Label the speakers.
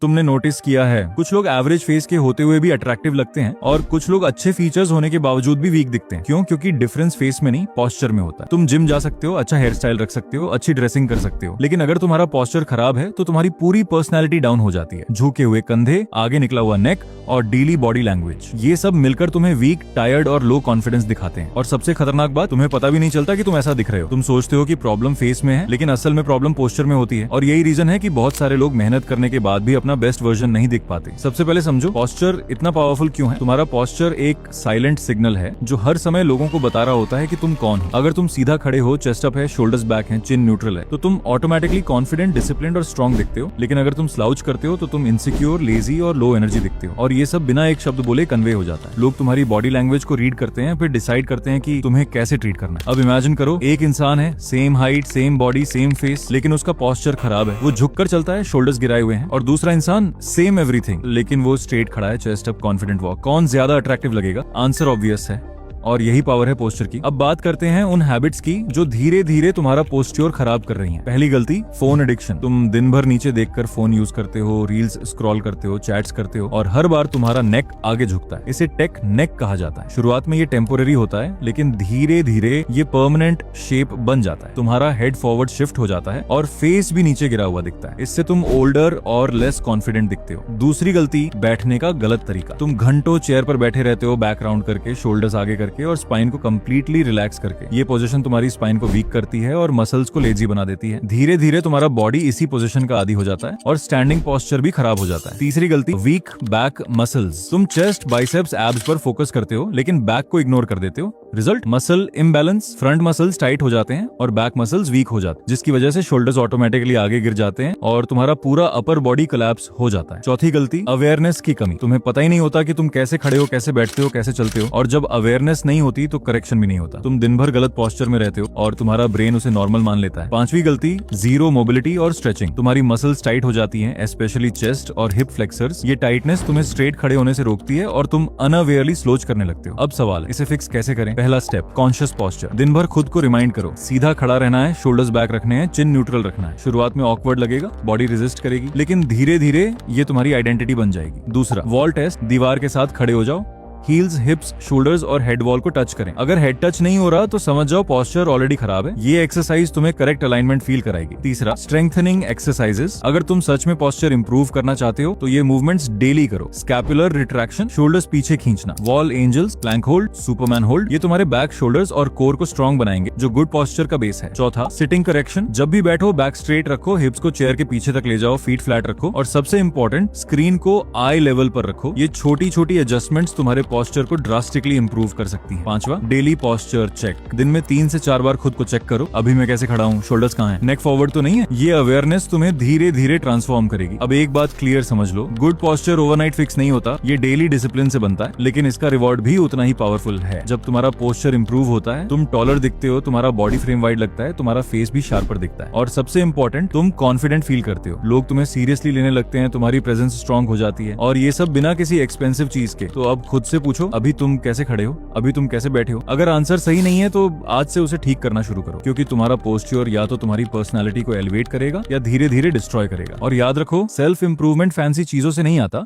Speaker 1: तुमने नोटिस किया है कुछ लोग एवरेज फेस के होते हुए भी अट्रैक्टिव लगते हैं और कुछ लोग अच्छे फीचर्स होने के बावजूद भी वीक दिखते हैं। क्यों? क्योंकि डिफरेंस फेस में नहीं, पोस्चर में होता है। तुम जिम जा सकते हो, अच्छा हेयर स्टाइल रख सकते हो, अच्छी ड्रेसिंग कर सकते हो, लेकिन अगर तुम्हारा पोस्चर खराब है तो तुम्हारी पूरी पर्सनैलिटी डाउन हो जाती है। झुके हुए कंधे, आगे निकला हुआ नेक और डीली बॉडी लैंग्वेज, ये सब मिलकर तुम्हें वीक, टायर्ड और लो कॉन्फिडेंस दिखाते हैं। और सबसे खतरनाक बात, तुम्हें पता भी नहीं चलता कि तुम ऐसा दिख रहे हो। तुम सोचते हो कि प्रॉब्लम फेस में है, लेकिन असल में प्रॉब्लम पोस्चर में होती है। और यही रीजन है कि बहुत सारे लोग मेहनत करने के बाद भी अपना बेस्ट वर्जन नहीं दिख पाते। सबसे पहले समझो पोस्चर इतना पावरफुल क्यों है। तुम्हारा पोस्चर एक साइलेंट सिग्नल है जो हर समय लोगों को बता रहा होता है कि तुम कौन हो। अगर तुम सीधा खड़े हो, चेस्ट अप है, शोल्डर्स बैक है, चिन न्यूट्रल है, तो तुम ऑटोमेटिकली कॉन्फिडेंट, डिसिप्लिन्ड और स्ट्रॉन्ग दिखते हो। लेकिन अगर तुम स्लाउच करते हो तो तुम इनसिक्योर, लेजी और लो एनर्जी दिखते हो। और ये सब बिना एक शब्द बोले कन्वे हो जाता है। लोग तुम्हारी बॉडी लैंग्वेज को रीड करते हैं, फिर डिसाइड करते हैं कि तुम्हें कैसे ट्रीट करना है। अब इमेजिन करो, एक इंसान है, same height, same body, same face, लेकिन उसका पोस्चर खराब है। वो झुककर चलता है, शोल्डर्स गिराए हुए हैं। और दूसरा इंसान सेम एवरीथिंग, लेकिन वो स्ट्रेट खड़ा है, चेस्ट अप, कॉन्फिडेंट वॉक। कौन ज्यादा अट्रैक्टिव लगेगा? आंसर ऑब्वियस है, और यही पावर है पोस्चर की। अब बात करते हैं उन हैबिट्स की जो धीरे धीरे तुम्हारा पोस्चर खराब कर रही हैं। पहली गलती, फोन एडिक्शन। तुम दिन भर नीचे देखकर फोन यूज करते हो, रील्स स्क्रॉल करते हो, चैट्स करते हो, और हर बार तुम्हारा नेक आगे झुकता है। इसे टेक नेक कहा जाता है। शुरुआत में ये टेम्पोररी होता है, लेकिन धीरे धीरे ये परमानेंट शेप बन जाता है। तुम्हारा हेड फॉरवर्ड शिफ्ट हो जाता है और फेस भी नीचे गिरा हुआ दिखता है। इससे तुम ओल्डर और लेस कॉन्फिडेंट दिखते हो। दूसरी गलती, बैठने का गलत तरीका। तुम घंटों चेयर पर बैठे रहते हो, बैक राउंड करके, शोल्डर्स आगे करके और स्पाइन को कंप्लीटली रिलैक्स करके। ये पोजीशन तुम्हारी स्पाइन को वीक करती है और मसल्स को लेजी बना देती है। धीरे धीरे तुम्हारा बॉडी इसी पोजीशन का आदी हो जाता है और स्टैंडिंग पोस्चर भी खराब हो जाता है। तीसरी गलती, वीक बैक मसल्स। तुम चेस्ट, बाइसेप्स, एब्स पर फोकस करते हो, लेकिन बैक को इग्नोर कर देते हो। Result, muscle imbalance. Front muscles tight हो जाते हैं और बैक मसल्स वीक हो जाते हैं, जिसकी वजह से शोल्डर्स ऑटोमेटिकली आगे गिर जाते हैं और तुम्हारा पूरा अपर बॉडी कोलैप्स हो जाता है। चौथी गलती, अवेयरनेस की कमी। तुम्हें पता ही नहीं होता कि तुम कैसे खड़े हो, कैसे बैठते हो, कैसे चलते हो। और जब अवेयरनेस नहीं होती तो करेक्शन भी नहीं होता। तुम दिन भर गलत पोस्चर में रहते हो और तुम्हारा ब्रेन उसे नॉर्मल मान लेता है। पांचवी गलती, जीरो मोबिलिटी और स्ट्रेचिंग। तुम्हारी मसल्स टाइट हो जाती हैं, स्पेशली चेस्ट और हिप फ्लेक्सर्स। ये टाइटनेस तुम्हें स्ट्रेट खड़े होने से रोकती है और तुम अनअवेयरली स्लोच करने लगते हो। अब सवाल है, इसे फिक्स कैसे करें? पहला स्टेप, कॉन्शियस पोस्चर। दिन भर खुद को रिमाइंड करो, सीधा खड़ा रहना है, शोल्डर्स बैक रखने हैं, चिन न्यूट्रल रखना है। शुरुआत में ऑकवर्ड लगेगा, बॉडी रेजिस्ट करेगी, लेकिन धीरे धीरे ये तुम्हारी आइडेंटिटी बन जाएगी। दूसरा, वॉल टेस्ट। दीवार के साथ खड़े हो जाओ, हील्स, हिप्स, शोल्डर्स और हेड वॉल को टच करें। अगर हेड टच नहीं हो रहा तो समझ जाओ पोस्चर ऑलरेडी खराब है। ये एक्सरसाइज तुम्हें करेक्ट अलाइनमेंट फील कराएगी। तीसरा, स्ट्रेंथनिंग एक्सरसाइजेस। अगर तुम सच में पोस्चर इंप्रूव करना चाहते हो तो ये मूवमेंट्स डेली करो। स्कैपुलर रिट्रैक्शन, शोल्डर्स पीछे खींचना, wall angels, plank hold, superman hold. ये तुम्हारे बैक, शोल्डर्स और कोर को स्ट्रॉन्ग बनाएंगे, जो गुड पोस्चर का बेस है। चौथा, सिटिंग करेक्शन। जब भी बैठो बैक स्ट्रेट रखो, हिप्स को चेयर के पीछे तक ले जाओ, फीट फ्लैट रखो, और सबसे इंपॉर्टेंट, स्क्रीन को आई लेवल पर रखो। ये छोटी छोटी एडजस्टमेंट्स तुम्हारे पोस्चर को ड्रास्टिकली इंप्रूव कर सकती है। पांचवा, डेली पोस्चर चेक। दिन में 3 से 4 बार खुद को चेक करो, अभी मैं कैसे खड़ा हूँ, शोल्डर्स कहाँ हैं, नेक फॉरवर्ड तो नहीं है। ये अवेयरनेस तुम्हें धीरे धीरे ट्रांसफॉर्म करेगी। अब एक बात क्लियर समझ लो, गुड पोस्चर ओवरनाइट फिक्स नहीं होता, ये डेली डिसिप्लिन से बनता है, लेकिन इसका रिवॉर्ड भी उतना ही पावरफुल है। जब तुम्हारा पोस्चर इंप्रूव होता है, तुम टॉलर दिखते हो, तुम्हारा बॉडी फ्रेम वाइड लगता है, तुम्हारा फेस भी शार्पर दिखता है, और सबसे इंपॉर्टेंट, तुम कॉन्फिडेंट फील करते हो। लोग तुम्हें सीरियसली लेने लगते हैं, तुम्हारी प्रेजेंस स्ट्रॉन्ग हो जाती है, और ये सब बिना किसी एक्सपेंसिव चीज के। तो अब खुद से पूछो, अभी तुम कैसे खड़े हो, अभी तुम कैसे बैठे हो? अगर आंसर सही नहीं है तो आज से उसे ठीक करना शुरू करो, क्योंकि तुम्हारा पोस्चर या तो तुम्हारी पर्सनालिटी को एलिवेट करेगा या धीरे धीरे डिस्ट्रॉय करेगा। और याद रखो, सेल्फ इंप्रूवमेंट फैंसी चीजों से नहीं आता,